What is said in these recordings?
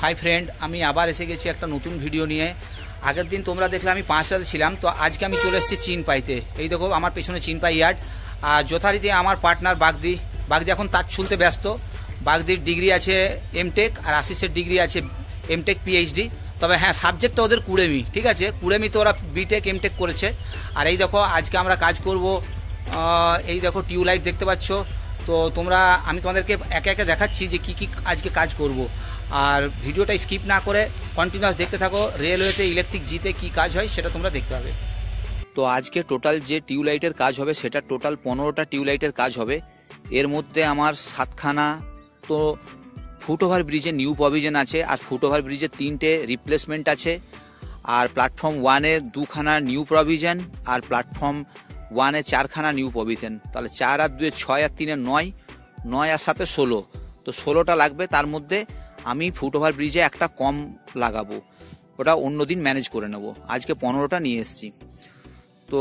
Hi friend, আমি আবার এসে গেছি একটা নতুন ভিডিও নিয়ে। আগের দিন তোমরা দেখলে আমি পাঁচটাতে ছিলাম, তো আজকে আমি চলে এসেছি চিনপাইতে। এই দেখো আমার পেছনে চিনপাই ইয়ার্ড। আর যথারীতি আমার পার্টনার বাগদি এখন তার ছুলতে ব্যস্ত। বাগদির ডিগ্রি আছে এমটেক, আর আশিসের ডিগ্রি আছে এমটেক পিএইচডি। তবে হ্যাঁ, সাবজেক্টটা ওদের কুড়েমি, ঠিক আছে, কুড়েমিতে ওরা বিটেক এমটেক করেছে। আর এই দেখো আজকে আমরা কাজ করব। এই দেখো টিউবলাইট দেখতে পাচ্ছ। তো আমি তোমাদেরকে একে একে দেখাচ্ছি যে কি কি আজকে কাজ করব। আর ভিডিওটা স্কিপ না করে কন্টিনিউয়াস দেখতে থাকো। রেলওয়েতে ইলেকট্রিক জিতে কি কাজ হয় সেটা তোমরা দেখতে পাবে। তো আজকে টোটাল যে টিউবলাইটের কাজ হবে সেটা টোটাল 15টা টিউবলাইটের কাজ হবে। এর মধ্যে আমার 7খানা তো ফুটওভার ব্রিজে নিউ প্রভিশন আছে, আর ফুটওভার ব্রিজে 3টে রিপ্লেসমেন্ট আছে, আর প্ল্যাটফর্ম 1-এ 2খানা নিউ প্রভিশন, আর প্ল্যাটফর্ম 1-এ 4খানা নিউ প্রভিশন। তাহলে 4 আর 2 6 আর 3 9, 9 আর 7 16। তো 16টা লাগবে। তার মধ্যে আমি ফুটওভার ব্রিজে একটা কম লাগাবো, ওটা অন্যদিন ম্যানেজ করে নেব। আজকে 15টা নিয়ে এসেছি। তো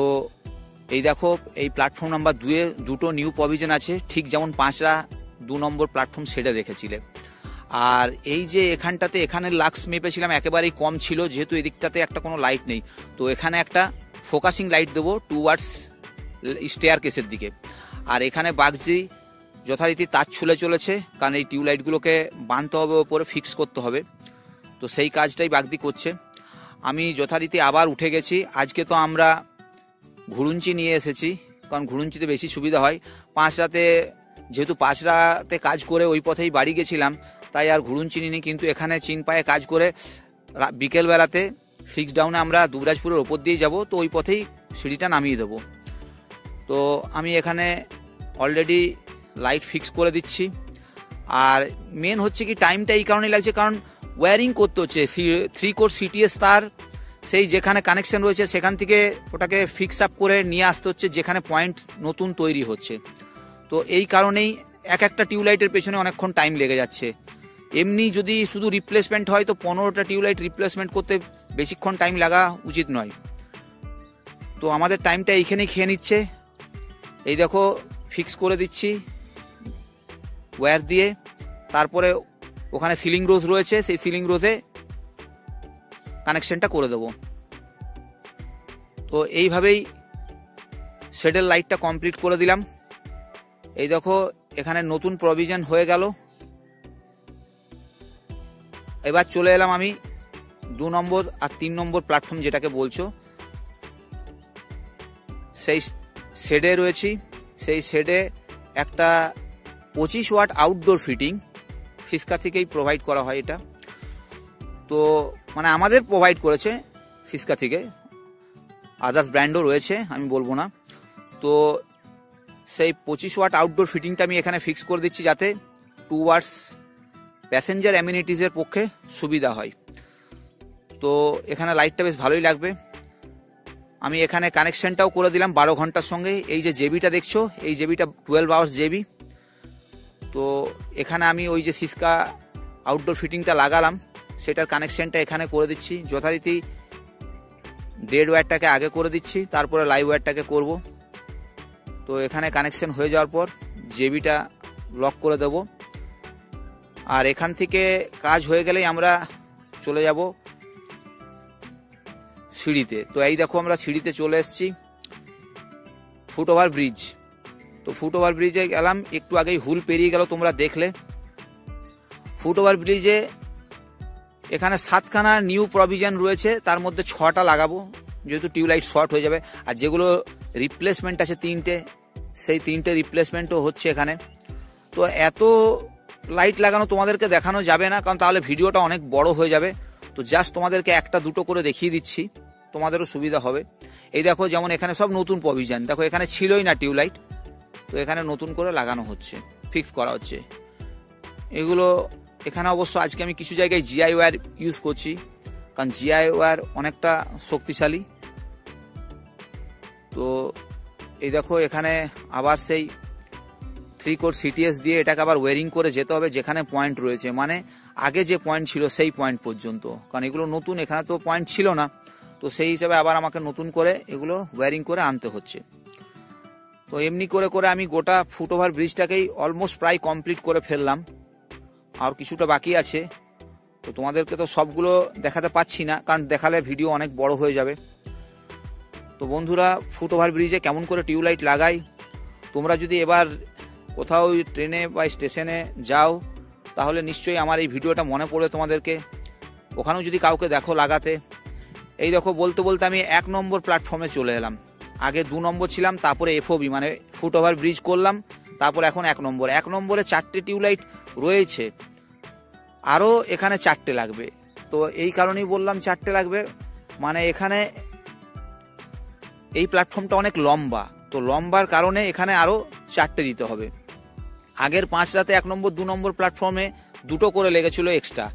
এই দেখো, এই প্ল্যাটফর্ম নাম্বার 2-এ 2টো নিউ প্রভিশন আছে, ঠিক যেমন 5টা 2 নম্বর প্ল্যাটফর্ম সেটা দেখেছিলে। আর এই যে এখানটাতে, এখানে লাক্স মেপেছিলাম একেবারেই কম ছিল, যেহেতু এদিকটাতে একটা কোনো লাইট নেই। তো এখানে একটা ফোকাসিং লাইট দেবো টুয়ার্ডস স্টেয়ার কেসের দিকে। আর এখানে বাগজি যথারীতি তার ছুলে চলেছে, কারণ এই টিউবলাইটগুলোকে বাঁধতে হবে, ওপরে ফিক্স করতে হবে। তো সেই কাজটাই বাগদি করছে। আমি যথারীতি আবার উঠে গেছি। আজকে তো আমরা ঘুরুঞ্চি নিয়ে এসেছি, কারণ ঘুরুঞ্চিতে বেশি সুবিধা হয়। 5টাতে যেহেতু 5টাতে কাজ করে ওই পথেই বাড়ি গেছিলাম, তাই আর ঘুরুঞ্চি নিইনি। কিন্তু এখানে চিনপায়ে কাজ করে বিকেলবেলাতে 6 ডাউনে আমরা দুবরাজপুরের ওপর দিয়ে যাব, তো ওই পথেই সিঁড়িটা নামিয়ে দেবো। তো আমি এখানে অলরেডি লাইট ফিক্স করে দিচ্ছি। আর মেন হচ্ছে কি, টাইমটা এই কারণেই লাগছে, কারণ ওয়্যারিং করতে হচ্ছে। 3 কোর সিটিএস তার সেই যেখানে কানেকশন রয়েছে সেখান থেকে ওটাকে ফিক্স আপ করে নিয়ে আসতে হচ্ছে যেখানে পয়েন্ট নতুন তৈরি হচ্ছে। তো এই কারণেই একটা টিউবলাইটের পেছনে অনেকক্ষণ টাইম লেগে যাচ্ছে। এমনি যদি শুধু রিপ্লেসমেন্ট হয় তো 15টা টিউবলাইট রিপ্লেসমেন্ট করতে বেশিক্ষণ টাইম লাগা উচিত নয়। তো আমাদের টাইমটা এইখানেই খেয়ে নিচ্ছে। এই দেখো ফিক্স করে দিচ্ছি ওয়্যার দিয়ে। তারপরে ওখানে সিলিং রোজ রয়েছে, সেই সিলিং রোজে কানেকশনটা করে দেব। তো এইভাবেই শেডের লাইটটা কমপ্লিট করে দিলাম। এই দেখো এখানে নতুন প্রভিশন হয়ে গেল। এবার চলে এলাম আমি 2 নম্বর আর 3 নম্বর প্ল্যাটফর্ম যেটাকে বলছো, সেই শেডে রয়েছি। সেই শেডে একটা 25 ওয়াট আউটডোর ফিটিং ফিস্কা থেকেই প্রোভাইড করা হয়। এটা তো মানে আমাদের প্রোভাইড করেছে ফিস্কা থেকে, আদার্স ব্র্যান্ডও রয়েছে, আমি বলবো না। তো সেই 25 ওয়াট আউটডোর ফিটিংটা আমি এখানে ফিক্স করে দিচ্ছি, যাতে টুয়ার্ডস প্যাসেঞ্জার অ্যামিনিটিসের পক্ষে সুবিধা হয়। তো এখানে লাইটটা বেশ ভালোই লাগবে। আমি এখানে কানেকশনটাও করে দিলাম 12 ঘন্টার সঙ্গে। এই যে জেবিটা দেখছো, এই জেবিটা 12 আওয়ার্স জেবি। তো এখানে আমি ওই যে ফিস্কা আউটডোর ফিটিংটা লাগালাম সেটার কানেকশনটা এখানে করে দিচ্ছি। যথারীতি ডেড ওয়্যারটাকে আগে করে দিচ্ছি, তারপরে লাইভ ওয়্যারটাকে করব। তো এখানে কানেকশন হয়ে যাওয়ার পর জেবিটা লক করে দেব। আর এখান থেকে কাজ হয়ে গেলেই আমরা চলে যাব সিঁড়িতে। তো এই দেখো আমরা সিঁড়িতে চলে এসেছি, ফুটওভার ব্রিজ। তো ফুটওভার ব্রিজে গেলাম, একটু আগেই হুল পেরিয়ে গেল, তোমরা দেখলে। ফুটওভার ব্রিজে এখানে 7খানা নিউ প্রভিশন রয়েছে, তার মধ্যে 6টা লাগাবো, যেহেতু টিউবলাইট শর্ট হয়ে যাবে। আর যেগুলো রিপ্লেসমেন্ট আছে 3টে, সেই 3টে রিপ্লেসমেন্টও হচ্ছে এখানে। তো এত লাইট লাগানো তোমাদেরকে দেখানো যাবে না, কারণ তাহলে ভিডিওটা অনেক বড় হয়ে যাবে। তো জাস্ট তোমাদেরকে 1-2টো করে দেখিয়ে দিচ্ছি, তোমাদেরও সুবিধা হবে। এই দেখো, যেমন এখানে সব নতুন প্রভিশন। দেখো এখানে ছিলই না টিউবলাইট, তো এখানে নতুন করে লাগানো হচ্ছে, ফিক্স করা হচ্ছে এগুলো। এখানে অবশ্য আজকে আমি কিছু জায়গায় জিআই ওয়্যার ইউজ করছি, কারণ জিআই ওয়্যার অনেকটা শক্তিশালী। তো এই দেখো এখানে আবার সেই 3 কোর সিটিএস দিয়ে এটাকে আবার ওয়্যারিং করে যেতে হবে যেখানে পয়েন্ট রয়েছে, মানে আগে যে পয়েন্ট ছিল সেই পয়েন্ট পর্যন্ত, কারণ এগুলো নতুন, এখানে তো পয়েন্ট ছিল না। তো সেই হিসাবে আবার আমাকে নতুন করে এগুলো ওয়্যারিং করে আনতে হচ্ছে। তো এমনি করে করে আমি গোটা ফুটওভার ব্রিজটাকেই অলমোস্ট প্রায় কমপ্লিট করে ফেললাম, আর কিছুটা বাকি আছে। তো তোমাদেরকে তো সবগুলো দেখাতে পাচ্ছি না, কারণ দেখালে ভিডিও অনেক বড় হয়ে যাবে। তো বন্ধুরা, ফুটওভার ব্রিজে কেমন করে টিউবলাইট লাগাই, তোমরা যদি এবার কোথাও ট্রেনে বা স্টেশনে যাও তাহলে নিশ্চয়ই আমার এই ভিডিওটা মনে পড়বে তোমাদেরকে, ওখানেও যদি কাউকে দেখো লাগাতে। এই দেখো, বলতে বলতে আমি 1 নম্বর প্ল্যাটফর্মে চলে এলাম। আগে 2 নম্বর ছিলাম, তারপরে FOB মানে ফুটওভার ব্রিজ করলাম, তারপর এখন 1 নম্বর। 1 নম্বরে 4টে টিউবলাইট রয়েছে, আরও এখানে 4টে লাগবে। তো এই কারণেই বললাম 4টে লাগবে, মানে এখানে এই প্ল্যাটফর্মটা অনেক লম্বা, তো লম্বার কারণে এখানে আরও 4টে দিতে হবে। আগের 5 রাতে 1 নম্বর 2 নম্বর প্ল্যাটফর্মে 2টো করে লেগেছিল এক্সট্রা,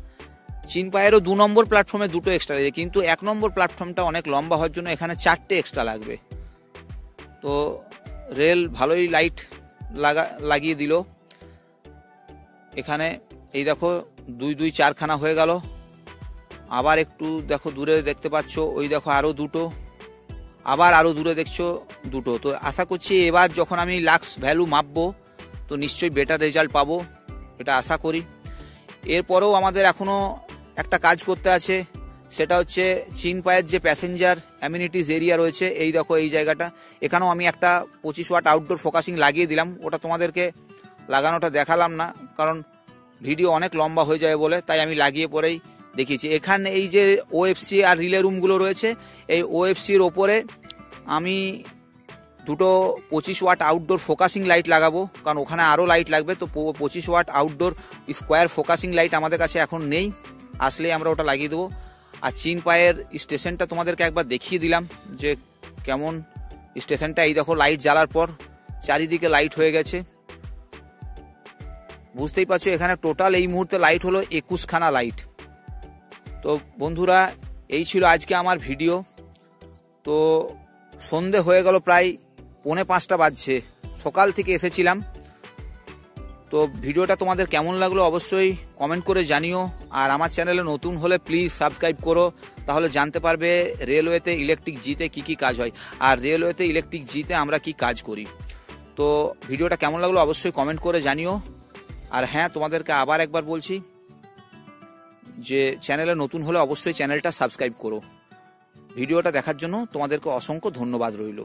চিনপায়েরও 2 নম্বর প্ল্যাটফর্মে 2টো এক্সট্রা লেগে, কিন্তু 1 নম্বর প্ল্যাটফর্মটা অনেক লম্বা হওয়ার জন্য এখানে 4টে এক্সট্রা লাগবে। তো রেল ভালোই লাইট লাগিয়ে দিল এখানে। এই দেখো 2 2 4খানা হয়ে গেল। আবার একটু দেখো দূরে দেখতে পাচ্ছ, ওই দেখো আরও 2টো, আবার আরও দূরে দেখছো 2টো। তো আশা করছি এবার যখন আমি লাক্স ভ্যালু মাপবো তো নিশ্চয়ই বেটার রেজাল্ট পাবো, এটা আশা করি। এরপরেও আমাদের এখনও একটা কাজ করতে আছে, সেটা হচ্ছে চিনপায়ের যে প্যাসেঞ্জার অ্যামিনিটিস এরিয়া রয়েছে, এই দেখো এই জায়গাটা, এখানেও আমি একটা 25 ওয়াট আউটডোর ফোকাসিং লাগিয়ে দিলাম। ওটা তোমাদেরকে লাগানোটা দেখালাম না, কারণ ভিডিও অনেক লম্বা হয়ে যাবে বলে, তাই আমি লাগিয়ে পরেই দেখিয়েছি। এখানে এই যে OFC আর রিলে রুমগুলো রয়েছে, এই OFCর ওপরে আমি 2টো 25 ওয়াট আউটডোর ফোকাসিং লাইট লাগাবো, কারণ ওখানে আরও লাইট লাগবে। তো 25 watt outdoor square focusing light আমাদের কাছে এখন নেই, আসলেই আমরা ওটা লাগিয়ে দেবো। আর চিনপায়ের স্টেশনটা তোমাদেরকে একবার দেখিয়ে দিলাম যে কেমন স্টেশনটা। এই দেখো লাইট জ্বালার পর চারিদিকে লাইট হয়ে গেছে, বুঝতেই পারছো। এখানে টোটাল এই মুহূর্তে লাইট হলো 21খানা লাইট। তো বন্ধুরা, এই ছিল আজকে আমার ভিডিও। তো সন্ধে হয়ে গেল, প্রায় 4:45 বাজছে, সকাল থেকে এসেছিলাম। তো ভিডিওটা তোমাদের কেমন লাগলো অবশ্যই কমেন্ট করে জানিও। আর আমার চ্যানেলে নতুন হলে প্লিজ সাবস্ক্রাইব করো, তাহলে জানতে পারবে রেলওয়েতে ইলেকট্রিক জিতে কি কি কাজ হয়, আর রেলওয়েতে ইলেকট্রিক জিতে আমরা কি কাজ করি। তো ভিডিওটা কেমন লাগলো অবশ্যই কমেন্ট করে জানিও। আর হ্যাঁ, তোমাদেরকে আবার একবার বলছি যে চ্যানেলে নতুন হলে অবশ্যই চ্যানেলটা সাবস্ক্রাইব করো। ভিডিওটা দেখার জন্য তোমাদেরকে অসংখ্য ধন্যবাদ রইল।